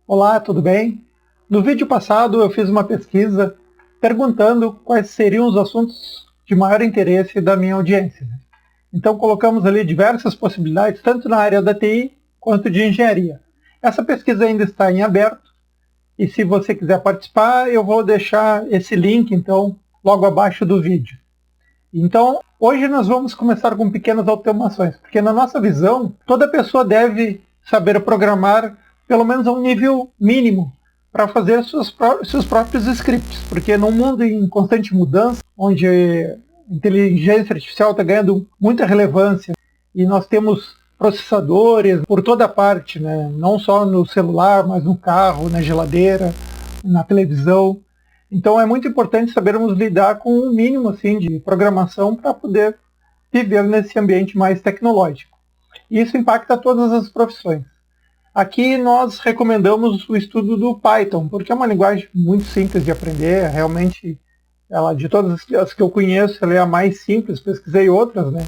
Olá, tudo bem? No vídeo passado eu fiz uma pesquisa perguntando quais seriam os assuntos de maior interesse da minha audiência. Então colocamos ali diversas possibilidades, tanto na área da TI quanto de engenharia. Essa pesquisa ainda está em aberto e se você quiser participar, eu vou deixar esse link então logo abaixo do vídeo. Então, hoje nós vamos começar com pequenas automações, porque na nossa visão, toda pessoa deve saber programar pelo menos a um nível mínimo para fazer seus próprios scripts, porque num mundo em constante mudança, onde a inteligência artificial está ganhando muita relevância e nós temos processadores por toda parte, né? Não só no celular, mas no carro, na geladeira, na televisão. Então é muito importante sabermos lidar com um mínimo assim, de programação para poder viver nesse ambiente mais tecnológico. E isso impacta todas as profissões. Aqui nós recomendamos o estudo do Python, porque é uma linguagem muito simples de aprender, realmente, ela, de todas as que eu conheço, ela é a mais simples, pesquisei outras, né?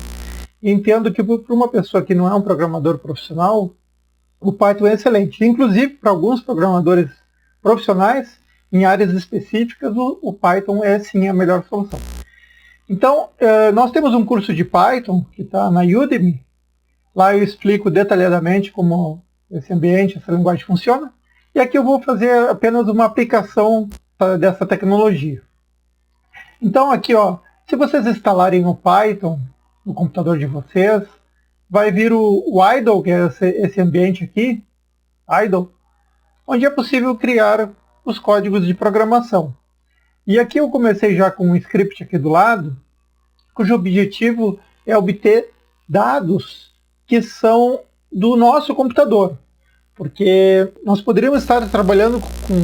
E entendo que para uma pessoa que não é um programador profissional, o Python é excelente. Inclusive, para alguns programadores profissionais, em áreas específicas, o Python é sim a melhor solução. Então, nós temos um curso de Python que está na Udemy. Lá eu explico detalhadamente como esse ambiente, essa linguagem funciona. E aqui eu vou fazer apenas uma aplicação dessa tecnologia. Então aqui, ó, se vocês instalarem o Python no computador de vocês, vai vir o idle, que é esse ambiente aqui, idle, onde é possível criar os códigos de programação. E aqui eu comecei já com um script aqui do lado, cujo objetivo é obter dados que são do nosso computador, porque nós poderíamos estar trabalhando com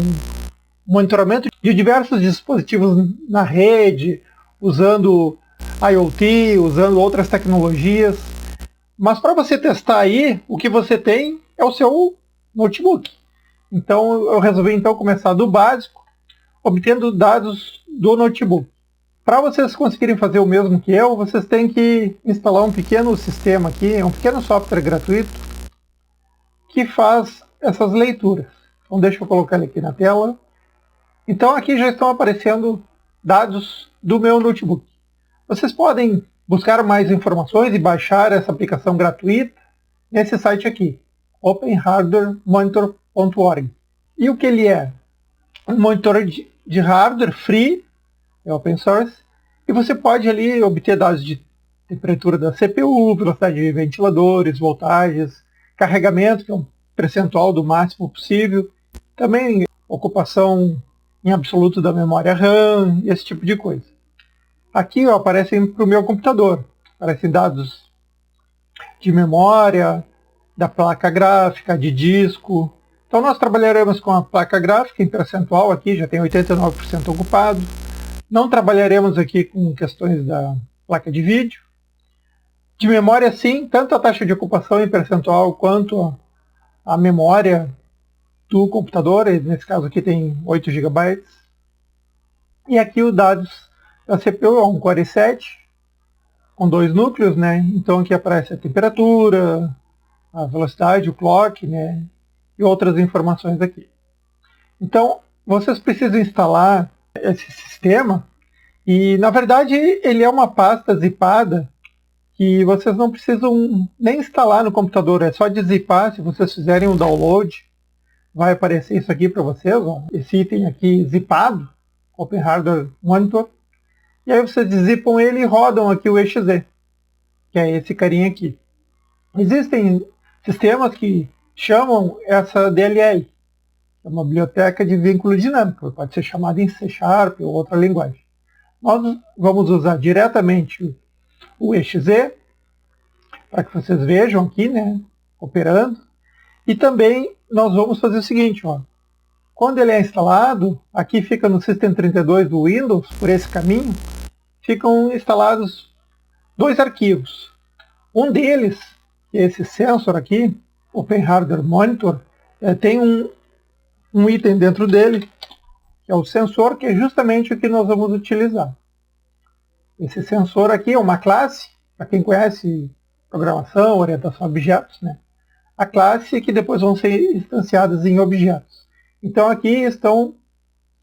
monitoramento de diversos dispositivos na rede, usando IoT, usando outras tecnologias, mas para você testar aí, o que você tem é o seu notebook. Então eu resolvi então começar do básico, obtendo dados do notebook. Para vocês conseguirem fazer o mesmo que eu, vocês têm que instalar um pequeno sistema aqui, um pequeno software gratuito, que faz essas leituras. Então deixa eu colocar ele aqui na tela. Então aqui já estão aparecendo dados do meu notebook. Vocês podem buscar mais informações e baixar essa aplicação gratuita nesse site aqui, openhardwaremonitor.org. E o que ele é? Um monitor de hardware free, é open source, e você pode ali obter dados de temperatura da CPU, velocidade de ventiladores, voltagens, carregamento, que é um percentual do máximo possível, também ocupação em absoluto da memória RAM, esse tipo de coisa. Aqui ó, aparecem para o meu computador, aparecem dados de memória, da placa gráfica, de disco. Então nós trabalharemos com a placa gráfica em percentual, aqui já tem 89% ocupado. Não trabalharemos aqui com questões da placa de vídeo. De memória sim, tanto a taxa de ocupação em percentual quanto a memória do computador, nesse caso aqui tem 8 GB. E aqui os dados da CPU é um Core i7, com 2 núcleos, né? Então aqui aparece a temperatura, a velocidade, o clock, né? E outras informações aqui. Então, vocês precisam instalar esse sistema e, na verdade, ele é uma pasta zipada que vocês não precisam nem instalar no computador, é só dizipar. Se vocês fizerem um download, vai aparecer isso aqui para vocês, ó, esse item aqui zipado, Open Hardware Monitor, e aí vocês dizipam ele e rodam aqui o exe, que é esse carinha aqui. Existem sistemas que chamam essa DLL, é uma biblioteca de vínculo dinâmico, pode ser chamada em C# ou outra linguagem. Nós vamos usar diretamente o exe, para que vocês vejam aqui, né, operando. E também nós vamos fazer o seguinte, ó, quando ele é instalado, aqui fica no System32 do Windows, por esse caminho, ficam instalados 2 arquivos. Um deles, que é esse sensor aqui, Open Hardware Monitor, tem um item dentro dele, que é o sensor, que é justamente o que nós vamos utilizar. Esse sensor aqui é uma classe, para quem conhece programação, orientação a objetos, né? a classe que depois vão ser instanciadas em objetos. Então aqui estão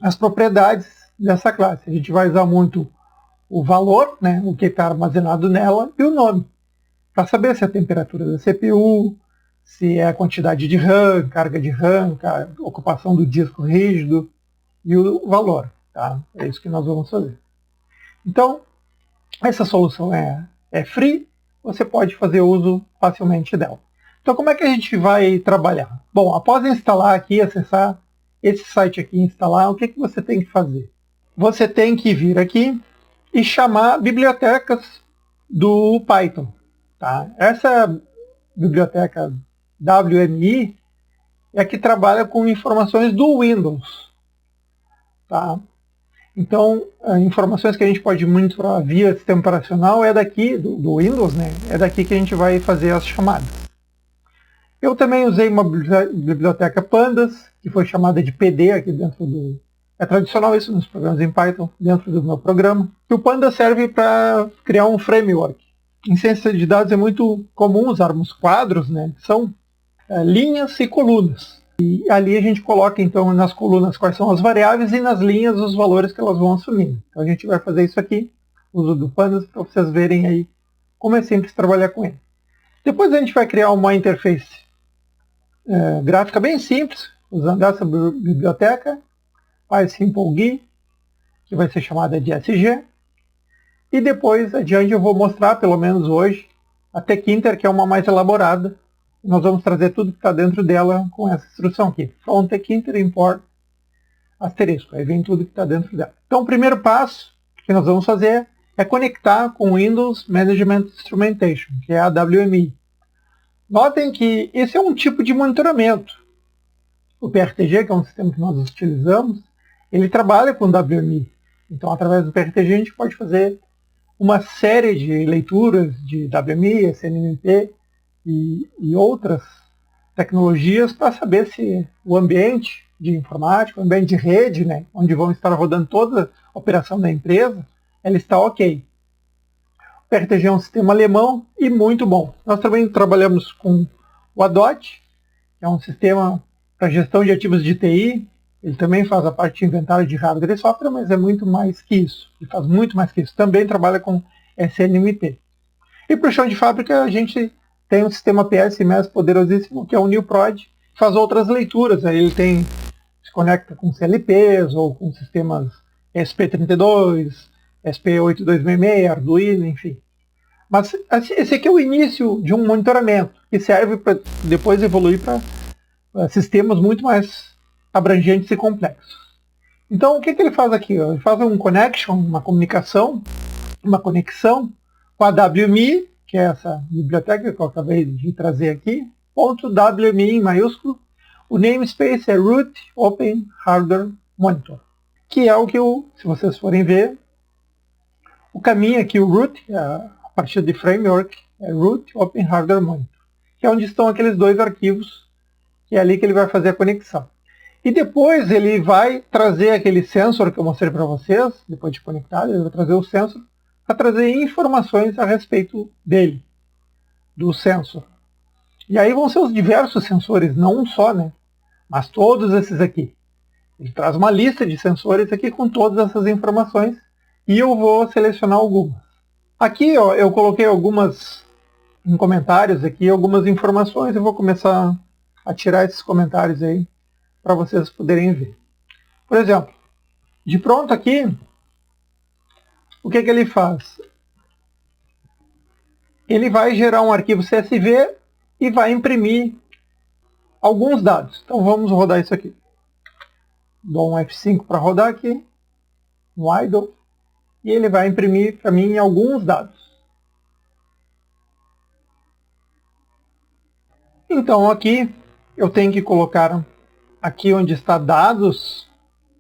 as propriedades dessa classe. A gente vai usar muito o valor, né, o que está armazenado nela, e o nome, para saber se é a temperatura da CPU, se é a quantidade de RAM, carga de RAM, ocupação do disco rígido e o valor. Tá? É isso que nós vamos fazer. Então, essa solução é free, você pode fazer uso facilmente dela. Então, como é que a gente vai trabalhar? Bom, após instalar aqui, acessar esse site aqui e instalar, o que você tem que fazer? Você tem que vir aqui e chamar bibliotecas do Python. Tá? Essa biblioteca WMI é a que trabalha com informações do Windows. Tá? Então, informações que a gente pode monitorar via sistema operacional é daqui, do Windows, né? É daqui que a gente vai fazer as chamadas. Eu também usei uma biblioteca Pandas, que foi chamada de PD aqui dentro do... É tradicional isso nos programas em Python, dentro do meu programa. E o Pandas serve para criar um framework. Em ciência de dados é muito comum usarmos quadros, né? São linhas e colunas. E ali a gente coloca, então, nas colunas quais são as variáveis e nas linhas os valores que elas vão assumindo. Então a gente vai fazer isso aqui, uso do Pandas, para vocês verem aí como é simples trabalhar com ele. Depois a gente vai criar uma interface gráfica bem simples, usando essa biblioteca, PySimpleGui, que vai ser chamada de SG. E depois adiante eu vou mostrar, pelo menos hoje, a Tkinter, que é uma mais elaborada. Nós vamos trazer tudo que está dentro dela com essa instrução aqui. From Tkinter import asterisco. Aí vem tudo que está dentro dela. Então o primeiro passo que nós vamos fazer é conectar com o Windows Management Instrumentation, que é a WMI. Notem que esse é um tipo de monitoramento. O PRTG, que é um sistema que nós utilizamos, ele trabalha com WMI. Então através do PRTG a gente pode fazer uma série de leituras de WMI, SNMP, e outras tecnologias para saber se o ambiente de informática, o ambiente de rede, né, onde vão estar rodando toda a operação da empresa, ela está ok. O PRTG é um sistema alemão e muito bom. Nós também trabalhamos com o ADOT, que é um sistema para gestão de ativos de TI. Ele também faz a parte de inventário de hardware e software, mas é muito mais que isso. Ele faz muito mais que isso. Também trabalha com SNMP. E para o chão de fábrica a gente tem um sistema PS-MES poderosíssimo, que é o NeoProd, que faz outras leituras. Aí ele se conecta com CLPs ou com sistemas SP32, SP8266, Arduino, enfim. Mas esse aqui é o início de um monitoramento, que serve para depois evoluir para sistemas muito mais abrangentes e complexos. Então o que ele faz aqui? Ele faz uma connection com a WMI, que é essa biblioteca que eu acabei de trazer aqui, .wmi em maiúsculo. O namespace é root open hardware monitor, que é o que se vocês forem ver, o caminho aqui, o root, a partir de framework, é root open hardware monitor, que é onde estão aqueles dois arquivos, que é ali que ele vai fazer a conexão. E depois ele vai trazer aquele sensor que eu mostrei para vocês, depois de conectado, ele vai trazer o sensor, para trazer informações a respeito dele, do sensor. E aí vão ser os diversos sensores, não um só, né? Mas todos esses aqui. Ele traz uma lista de sensores aqui com todas essas informações e eu vou selecionar algumas. Aqui ó, eu coloquei algumas em comentários aqui, algumas informações, eu vou começar a tirar esses comentários aí para vocês poderem ver. Por exemplo, de pronto aqui, o que ele faz? Ele vai gerar um arquivo CSV e vai imprimir alguns dados. Então vamos rodar isso aqui. Dou um F5 para rodar aqui, um idle, e ele vai imprimir para mim alguns dados. Então aqui eu tenho que colocar aqui onde está dados,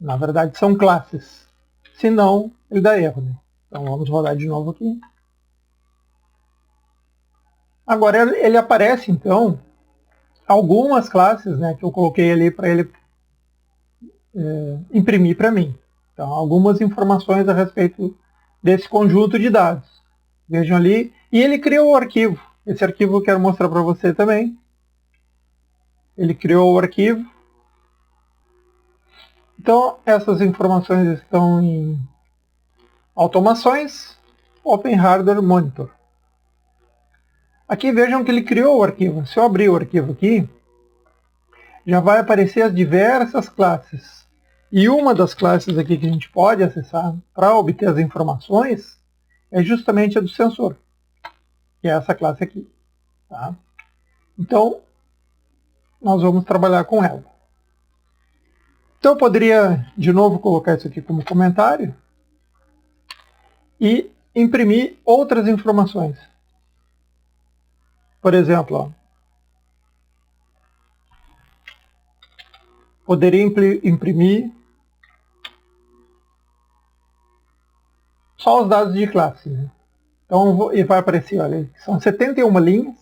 na verdade são classes, senão ele dá erro, né? Então vamos rodar de novo aqui. Agora ele aparece então algumas classes, né, que eu coloquei ali para ele imprimir para mim. Então algumas informações a respeito desse conjunto de dados. Vejam ali. E ele criou o arquivo. Esse arquivo eu quero mostrar para você também. ele criou o arquivo. Então, essas informações estão em automações, Open Hardware Monitor. Aqui vejam que ele criou o arquivo. Se eu abrir o arquivo aqui, já vai aparecer as diversas classes. E uma das classes aqui que a gente pode acessar para obter as informações é justamente a do sensor, que é essa classe aqui. Tá? Então, nós vamos trabalhar com ela. Então, eu poderia, de novo, colocar isso aqui como comentário e imprimir outras informações. Por exemplo, ó, poderia imprimir só os dados de classe. Né? Então, ele vai aparecer, olha, são 71 linhas,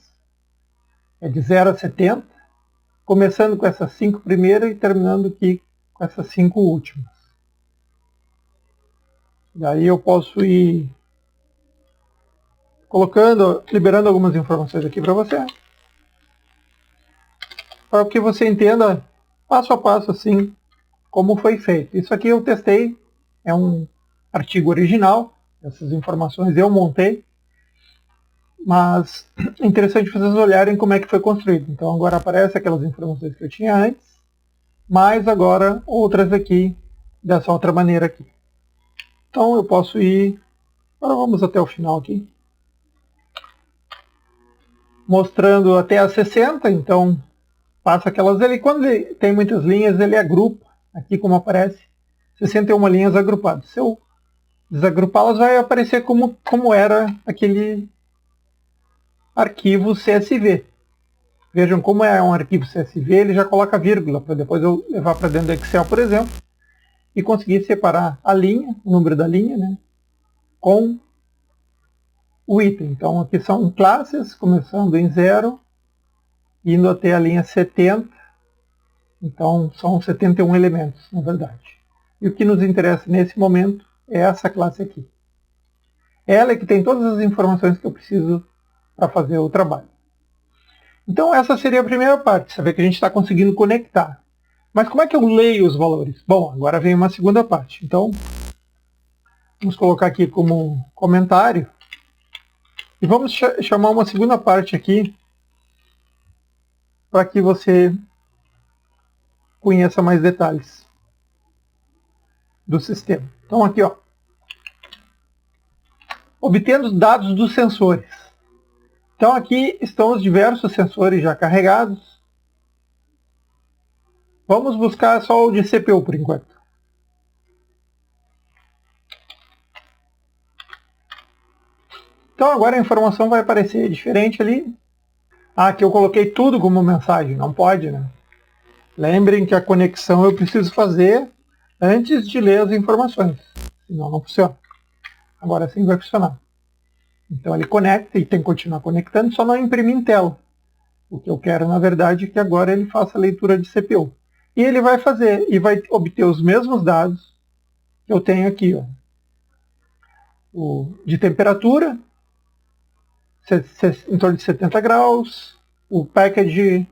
é de 0 a 70, começando com essas 5 primeiras e terminando aqui com essas 5 últimas. Daí eu posso ir colocando, liberando algumas informações aqui para você, para que você entenda passo a passo assim como foi feito. Isso aqui eu testei, é um artigo original, essas informações eu montei, mas é interessante vocês olharem como é que foi construído. Então agora aparece aquelas informações que eu tinha antes, mas agora outras aqui, dessa outra maneira aqui. Então eu posso ir, agora vamos até o final aqui, mostrando até as 60, então passa aquelas ali. Quando ele tem muitas linhas, ele agrupa, aqui como aparece, 61 linhas agrupadas. Se eu desagrupá-las, vai aparecer como era aquele arquivo CSV. Vejam como é um arquivo CSV, ele já coloca vírgula, para depois eu levar para dentro do Excel, por exemplo, e conseguir separar a linha, o número da linha, né, com o item. Então aqui são classes, começando em 0, indo até a linha 70. Então são 71 elementos, na verdade. E o que nos interessa nesse momento é essa classe aqui. Ela é que tem todas as informações que eu preciso para fazer o trabalho. Então essa seria a primeira parte, saber que a gente está conseguindo conectar. Mas como é que eu leio os valores? Bom, agora vem uma segunda parte. Então, vamos colocar aqui como comentário. E vamos chamar uma segunda parte aqui, para que você conheça mais detalhes do sistema. Então aqui, ó, obtendo dados dos sensores. Então aqui estão os diversos sensores já carregados. Vamos buscar só o de CPU por enquanto. Então agora a informação vai aparecer diferente ali. Ah, aqui eu coloquei tudo como mensagem, não pode, né? Lembrem que a conexão eu preciso fazer antes de ler as informações, senão não funciona. Agora sim vai funcionar. Então ele conecta e tem que continuar conectando, só não imprimir em tela. O que eu quero, na verdade, é que agora ele faça a leitura de CPU. E ele vai fazer, e vai obter os mesmos dados que eu tenho aqui, ó. O de temperatura, em torno de 70 graus, o package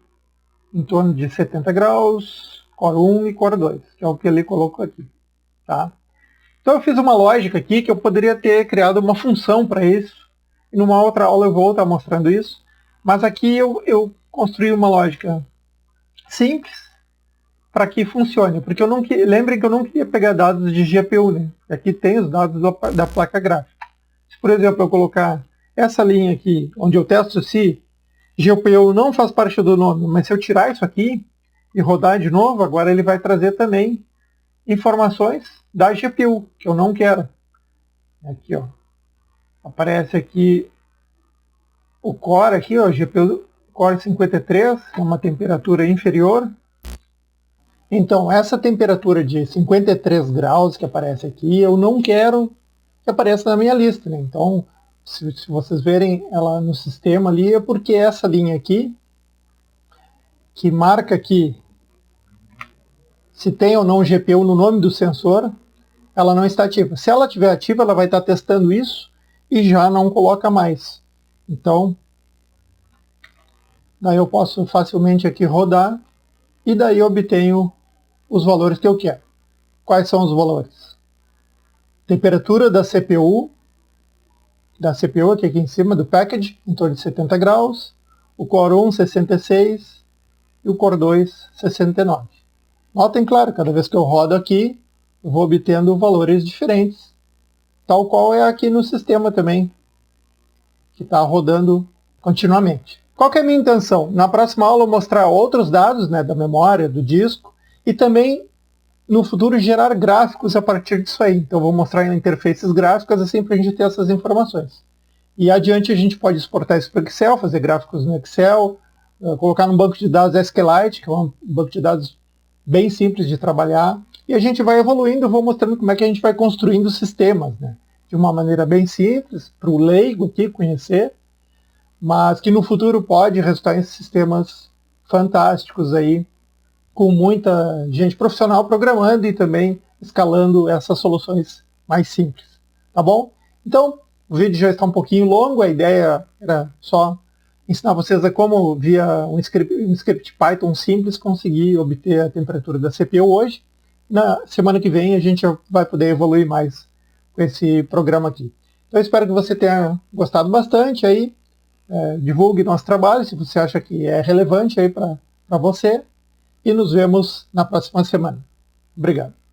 em torno de 70 graus, Core 1 e Core 2, que é o que ele colocou aqui. Tá? Então eu fiz uma lógica aqui que eu poderia ter criado uma função para isso, e numa outra aula eu vou estar mostrando isso, mas aqui eu construí uma lógica simples para que funcione, porque eu não lembrem que eu não queria pegar dados de GPU, né? Aqui tem os dados da placa gráfica. Se, por exemplo, eu colocar essa linha aqui, onde eu testo se GPU não faz parte do nome, mas se eu tirar isso aqui e rodar de novo, agora ele vai trazer também informações da GPU, que eu não quero. Aqui, ó, aparece aqui o Core, aqui, ó, GPU Core 53, é uma temperatura inferior. Então, essa temperatura de 53 graus que aparece aqui, eu não quero que apareça na minha lista, né? Então, se vocês verem ela no sistema ali, é porque essa linha aqui, que marca aqui se tem ou não GPU no nome do sensor, ela não está ativa. Se ela estiver ativa, ela vai estar testando isso e já não coloca mais. Então, daí eu posso facilmente aqui rodar e daí eu obtenho os valores que eu quero. Quais são os valores? Temperatura da CPU aqui em cima do package, em torno de 70 graus, o Core 1, 66 e o Core 2, 69. Notem, claro, cada vez que eu rodo aqui, eu vou obtendo valores diferentes, tal qual é aqui no sistema também, que está rodando continuamente. Qual que é a minha intenção? Na próxima aula eu mostrar outros dados, né, da memória, do disco, e também no futuro gerar gráficos a partir disso aí. Então eu vou mostrar interfaces gráficas assim para a gente ter essas informações. E adiante a gente pode exportar isso para o Excel, fazer gráficos no Excel, colocar num banco de dados SQLite, que é um banco de dados bem simples de trabalhar, e a gente vai evoluindo, eu vou mostrando como é que a gente vai construindo sistemas, né? De uma maneira bem simples, para o leigo aqui conhecer, mas que no futuro pode resultar em sistemas fantásticos aí, com muita gente profissional programando e também escalando essas soluções mais simples. Tá bom? Então, o vídeo já está um pouquinho longo, a ideia era só ensinar vocês a como, via um script Python simples, conseguir obter a temperatura da CPU hoje. Na semana que vem a gente vai poder evoluir mais com esse programa aqui. Então, eu espero que você tenha gostado bastante aí. Divulgue nosso trabalho, se você acha que é relevante aí para você. E nos vemos na próxima semana. Obrigado.